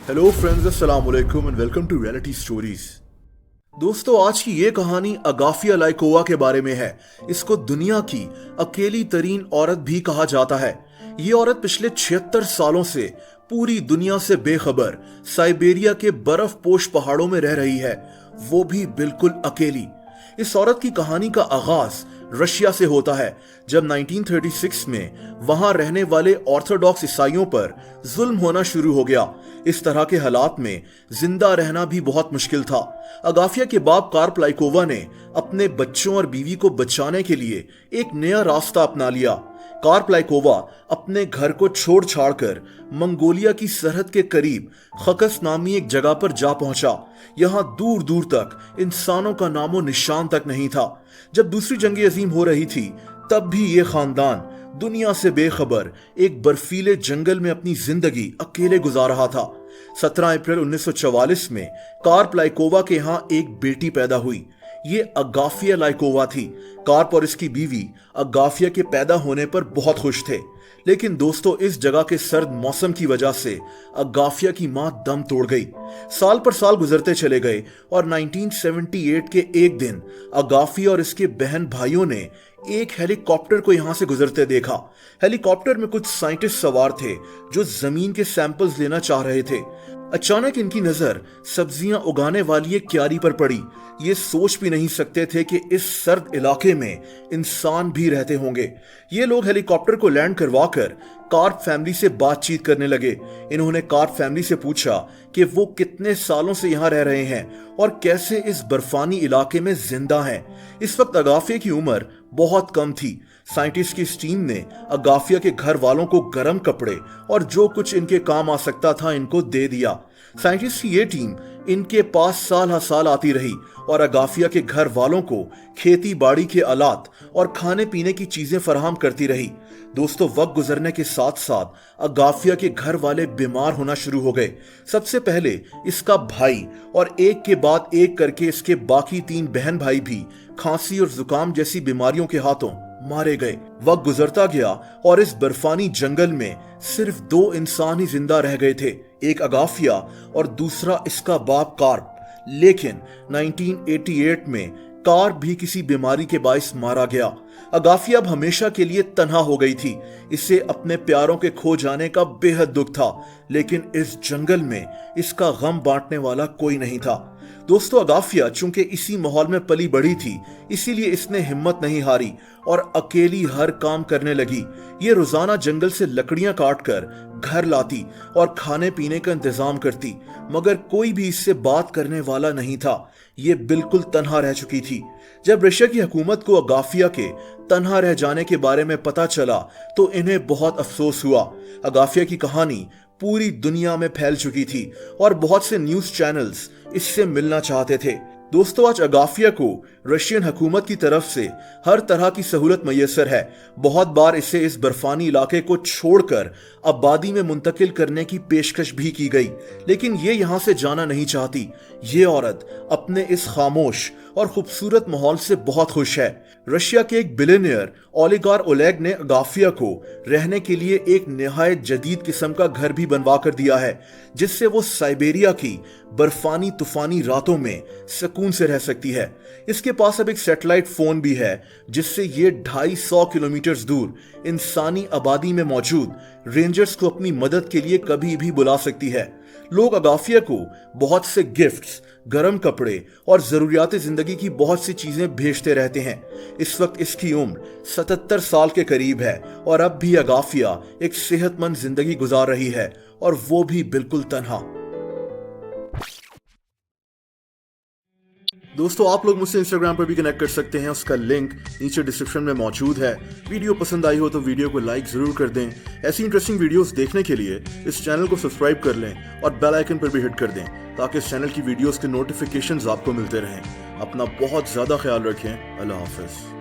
Hello friends, अस्सलाम वालेकुम and welcome to reality stories. दोस्तों, आज की ये कहानी अगाफिया लाइकोवा के बारे में है। इसको दुनिया की अकेली तरीन औरत भी कहा जाता है। ये औरत पिछले 76 सालों से पूरी दुनिया से बेखबर साइबेरिया के बर्फपोश पहाड़ों में रह रही है, वो भी बिल्कुल अकेली। इस औरत की कहानी का आगाज रशिया से होता है, जब 1936 में वहां रहने वाले ऑर्थोडॉक्स ईसाइयों पर जुल्म होना शुरू हो गया। इस तरह के हालात में जिंदा रहना भी बहुत मुश्किल था। अगाफिया के बाप कार्प लाइकोवा ने अपने बच्चों और बीवी को बचाने के लिए एक नया रास्ता अपना लिया। कार्प लाइकोवा अपने घर को छोड़ छाड़ कर मंगोलिया की सरहद के करीब खकस नामी एक जगह पर जा पहुंचा। यहां दूर दूर तक इंसानों का नामो निशान तक नहीं था। जब दूसरी जंग अजीम हो रही थी, तब भी ये खानदान दुनिया से बेखबर एक बर्फीले जंगल में अपनी जिंदगी अकेले गुजार रहा था। 17 अप्रैल 1944 में कार्प लाइकोवा के यहाँ एक बेटी पैदा हुई। ये अगाफिया लाइकोवा थी। कार्प और इसकी बीवी अगाफिया के पैदा होने पर बहुत खुश थे, लेकिन दोस्तों, इस जगह के सर्द मौसम की वजह से अगाफिया की मां दम तोड़ गई। साल पर साल गुजरते चले गए और 1978 के एक दिन अगाफिया और इसके बहन भाइयों ने एक हेलीकॉप्टर को यहां से गुजरते देखा। हेलीकॉप्टर में कुछ साइंटिस्ट सवार थे जो जमीन के सैंपल्स लेना चाह रहे थे। अचानक इनकी नजर सब्जियां उगाने वाली एक क्यारी पर पड़ी। ये सोच भी नहीं सकते थे कि इस सर्द इलाके में इंसान भी रहते होंगे। ये लोग हेलीकॉप्टर को लैंड करवाकर कार्प फैमिली से बातचीत करने लगे। इन्होंने कार्प फैमिली से पूछा कि वो कितने सालों से यहाँ रह रहे हैं और कैसे इस बर्फानी इलाके में जिंदा हैं। इस वक्त अगाफिया की उम्र बहुत कम थी। साइंटिस्ट की इस टीम ने अगाफिया के घर वालों को गर्म कपड़े और जो कुछ इनके काम आ सकता था इनको दे दिया। साइंटिस्ट की ये टीम इनके पास साल हर साल आती रही और अगाफिया के घर वालों को खेती बाड़ी के आलात और खाने पीने की चीजें फराहम करती रही। दोस्तों, वक्त गुजरने के साथ साथ अगाफिया के घर वाले बीमार होना शुरू हो गए। सबसे पहले इसका भाई और एक के बाद एक करके इसके बाकी 3 बहन भाई भी खांसी और जुकाम जैसी बीमारियों के हाथों मारे गए। वक्त गुजरता गया और इस बर्फानी जंगल में सिर्फ 2 इंसान ही जिंदा रह गए थे, एक अगाफिया और दूसरा इसका बाप कार्प। लेकिन 1988 में कार्प भी किसी बीमारी के बाइस मारा गया। अगाफिया अब हमेशा के लिए तन्हा हो गई थी। इसे अपने प्यारों के खो जाने का बेहद दुख था, लेकिन इस जंगल में इसका गम बांटने वाला कोई नहीं था। दोस्तों, अगाफिया चूंकि इसी माहौल में पली बढ़ी थी, इसीलिए इसने हिम्मत नहीं हारी और अकेली हर काम करने लगी। ये रोजाना जंगल से लकड़ियां काटकर घर लाती और खाने पीने का इंतजाम करती, मगर कोई भी इससे बात करने वाला नहीं था। ये बिल्कुल तन्हा रह चुकी थी। जब रशिया की हुकूमत को अगाफिया के तन्हा रह जाने के बारे में पता चला तो इन्हें बहुत अफसोस हुआ। अगाफिया की कहानी पूरी दुनिया में फैल चुकी थी और बहुत से न्यूज चैनल्स इससे मिलना चाहते थे। दोस्तों, आज अगाफिया को रशियन हुकूमत की तरफ से हर तरह की सहूलत मैसर है। बहुत बार इसे इस बर्फानी इलाके को छोड़कर आबादी में मुंतकिल करने की पेशकश भी की गई, लेकिन ये यहाँ से जाना नहीं चाहती। ये औरत अपने इस खामोश और खूबसूरत माहौल से बहुत खुश है। रशिया के एक बिलियनियर ओलिगार ओलेग ने अगाफिया को रहने के लिए एक निहायत जदीद किस्म का घर भी बनवा कर दिया है, जिससे वो साइबेरिया की बर्फानी तूफानी रातों में सुकून से रह सकती है। इसके पास अब एक सैटेलाइट फोन भी है, जिससे ये 250 किलोमीटर दूर इंसानी आबादी में मौजूद रेंजर्स को अपनी मदद के लिए कभी भी बुला सकती है। लोग अगाफिया को बहुत से गिफ्ट्स, गर्म कपड़े और जरूरियात जिंदगी की बहुत सी चीजें भेजते रहते हैं। इस वक्त इसकी उम्र 77 साल के करीब है और अब भी अगाफिया एक सेहतमंद जिंदगी गुजार रही है, और वो भी बिल्कुल तन्हा। दोस्तों, आप लोग मुझसे इंस्टाग्राम पर भी कनेक्ट कर सकते हैं। उसका लिंक नीचे डिस्क्रिप्शन में मौजूद है। वीडियो पसंद आई हो तो वीडियो को लाइक जरूर कर दें। ऐसी इंटरेस्टिंग वीडियोस देखने के लिए इस चैनल को सब्सक्राइब कर लें और बेल आइकन पर भी हिट कर दें, ताकि इस चैनल की वीडियोस के नोटिफिकेशंस आपको मिलते रहें। अपना बहुत ज्यादा ख्याल रखें। अल्लाह हाफिज।